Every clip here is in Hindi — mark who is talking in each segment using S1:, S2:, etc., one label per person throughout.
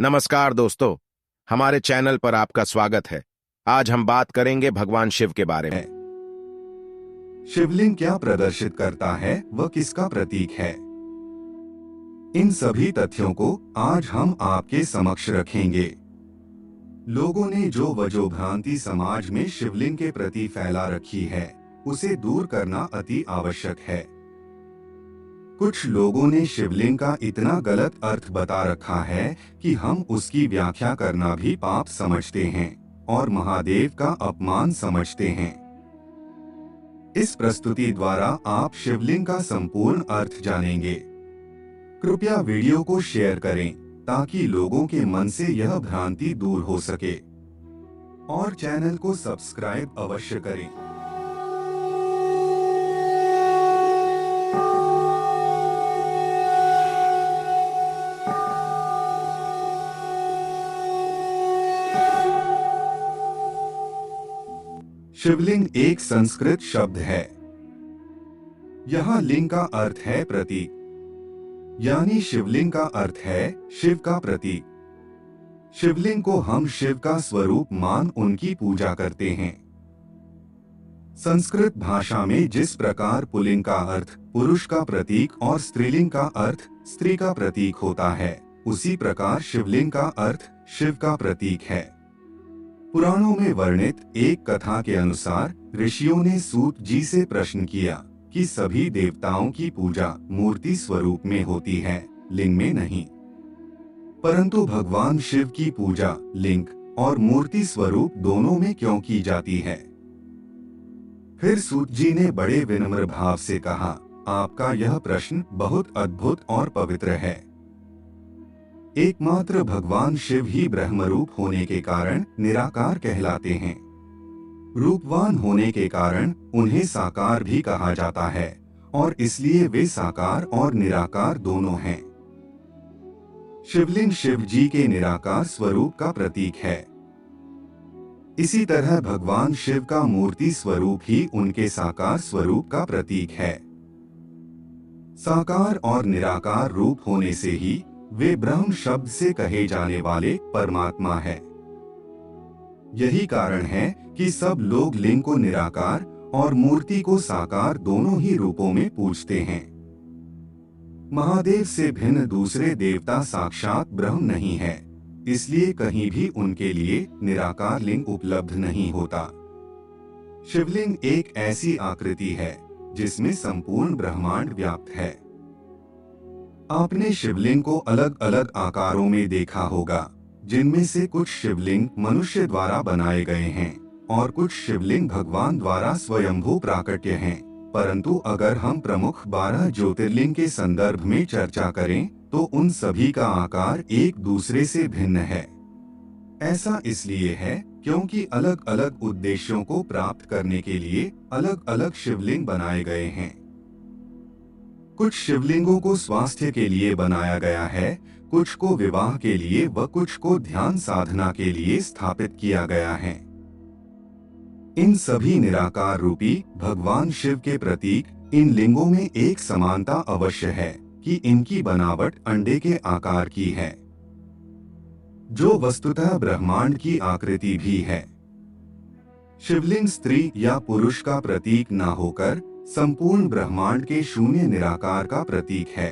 S1: नमस्कार दोस्तों, हमारे चैनल पर आपका स्वागत है। आज हम बात करेंगे भगवान शिव के बारे में।
S2: शिवलिंग क्या प्रदर्शित करता है, वह किसका प्रतीक है? इन सभी तथ्यों को आज हम आपके समक्ष रखेंगे। लोगों ने जो वजोभ्रांति समाज में शिवलिंग के प्रति फैला रखी है, उसे दूर करना अति आवश्यक है। कुछ लोगों ने शिवलिंग का इतना गलत अर्थ बता रखा है कि हम उसकी व्याख्या करना भी पाप समझते हैं और महादेव का अपमान समझते हैं। इस प्रस्तुति द्वारा आप शिवलिंग का संपूर्ण अर्थ जानेंगे। कृपया वीडियो को शेयर करें ताकि लोगों के मन से यह भ्रांति दूर हो सके और चैनल को सब्सक्राइब अवश्य करें। शिवलिंग एक संस्कृत शब्द है। यहाँ लिंग का अर्थ है प्रतीक, यानी शिवलिंग का अर्थ है शिव का प्रतीक। शिवलिंग को हम शिव का स्वरूप मान उनकी पूजा करते हैं। संस्कृत भाषा में जिस प्रकार पुल्लिंग का अर्थ पुरुष का प्रतीक और स्त्रीलिंग का अर्थ स्त्री का प्रतीक होता है, उसी प्रकार शिवलिंग का अर्थ शिव का प्रतीक है। पुराणों में वर्णित एक कथा के अनुसार ऋषियों ने सूत जी से प्रश्न किया कि सभी देवताओं की पूजा मूर्ति स्वरूप में होती है, लिंग में नहीं, परंतु भगवान शिव की पूजा लिंग और मूर्ति स्वरूप दोनों में क्यों की जाती है? फिर सूत जी ने बड़े विनम्र भाव से कहा, आपका यह प्रश्न बहुत अद्भुत और पवित्र है। एकमात्र भगवान शिव ही ब्रह्मरूप होने के कारण निराकार कहलाते हैं। रूपवान होने के कारण उन्हें साकार भी कहा जाता है और इसलिए वे साकार और निराकार दोनों हैं। शिवलिंग शिव जी के निराकार स्वरूप का प्रतीक है। इसी तरह भगवान शिव का मूर्ति स्वरूप ही उनके साकार स्वरूप का प्रतीक है। साकार और निराकार रूप होने से ही वे ब्रह्म शब्द से कहे जाने वाले परमात्मा है। यही कारण है कि सब लोग लिंग को निराकार और मूर्ति को साकार दोनों ही रूपों में पूजते हैं। महादेव से भिन्न दूसरे देवता साक्षात ब्रह्म नहीं है, इसलिए कहीं भी उनके लिए निराकार लिंग उपलब्ध नहीं होता। शिवलिंग एक ऐसी आकृति है जिसमें संपूर्ण ब्रह्मांड व्याप्त है। आपने शिवलिंग को अलग अलग आकारों में देखा होगा, जिनमें से कुछ शिवलिंग मनुष्य द्वारा बनाए गए हैं और कुछ शिवलिंग भगवान द्वारा स्वयंभू प्राकट्य हैं। परंतु अगर हम प्रमुख 12 ज्योतिर्लिंग के संदर्भ में चर्चा करें तो उन सभी का आकार एक दूसरे से भिन्न है। ऐसा इसलिए है क्योंकि अलग अलग उद्देश्यों को प्राप्त करने के लिए अलग अलग शिवलिंग बनाए गए हैं। कुछ शिवलिंगों को स्वास्थ्य के लिए बनाया गया है, कुछ को विवाह के लिए व कुछ को ध्यान साधना के लिए स्थापित किया गया है। इन सभी निराकार रूपी भगवान शिव के प्रतीक इन लिंगों में एक समानता अवश्य है कि इनकी बनावट अंडे के आकार की है, जो वस्तुतः ब्रह्मांड की आकृति भी है। शिवलिंग स्त्री या पुरुष का प्रतीक न होकर संपूर्ण ब्रह्मांड के शून्य निराकार का प्रतीक है।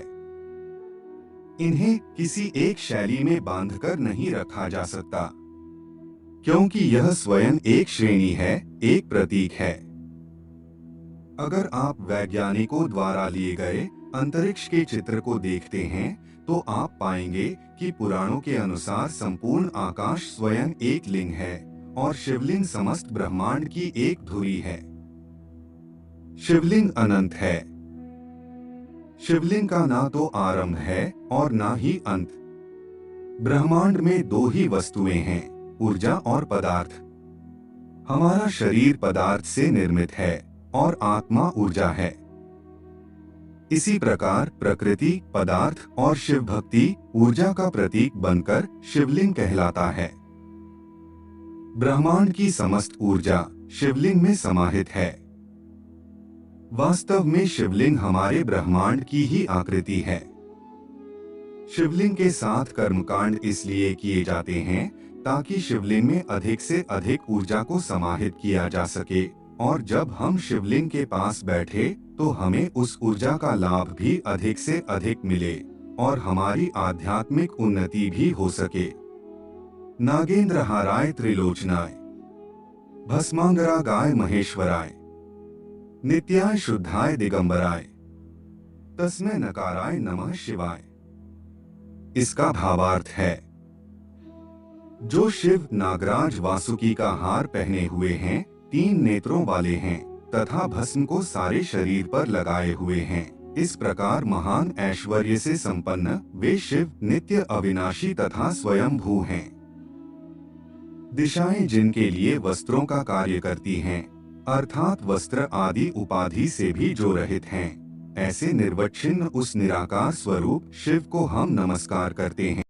S2: इन्हें किसी एक शैली में बांधकर नहीं रखा जा सकता, क्योंकि यह स्वयं एक श्रेणी है, एक प्रतीक है। अगर आप वैज्ञानिकों द्वारा लिए गए अंतरिक्ष के चित्र को देखते हैं तो आप पाएंगे कि पुराणों के अनुसार संपूर्ण आकाश स्वयं एक लिंग है और शिवलिंग समस्त ब्रह्मांड की एक धुरी है। शिवलिंग अनंत है। शिवलिंग का ना तो आरंभ है और ना ही अंत। ब्रह्मांड में दो ही वस्तुएं हैं, ऊर्जा और पदार्थ। हमारा शरीर पदार्थ से निर्मित है और आत्मा ऊर्जा है। इसी प्रकार प्रकृति, पदार्थ और शिव भक्ति ऊर्जा का प्रतीक बनकर शिवलिंग कहलाता है। ब्रह्मांड की समस्त ऊर्जा शिवलिंग में समाहित है। वास्तव में शिवलिंग हमारे ब्रह्मांड की ही आकृति है। शिवलिंग के साथ कर्मकांड इसलिए किए जाते हैं ताकि शिवलिंग में अधिक से अधिक ऊर्जा को समाहित किया जा सके, और जब हम शिवलिंग के पास बैठे तो हमें उस ऊर्जा का लाभ भी अधिक से अधिक मिले और हमारी आध्यात्मिक उन्नति भी हो सके। नागेंद्रहाराय त्रिलोचनाय, भस्मांगरागाय महेश्वराय, नित्याय शुद्धाय दिगंबराय, तस्मै नकाराय नमः शिवाय। इसका भावार्थ है, जो शिव नागराज वासुकी का हार पहने हुए हैं, 3 नेत्रों वाले हैं तथा भस्म को सारे शरीर पर लगाए हुए हैं, इस प्रकार महान ऐश्वर्य से संपन्न वे शिव नित्य अविनाशी तथा स्वयंभू हैं। दिशाएं जिनके लिए वस्त्रों का कार्य करती हैं, अर्थात वस्त्र आदि उपाधि से भी जो रहित हैं, ऐसे निर्वच्छिन्न उस निराकार स्वरूप शिव को हम नमस्कार करते हैं।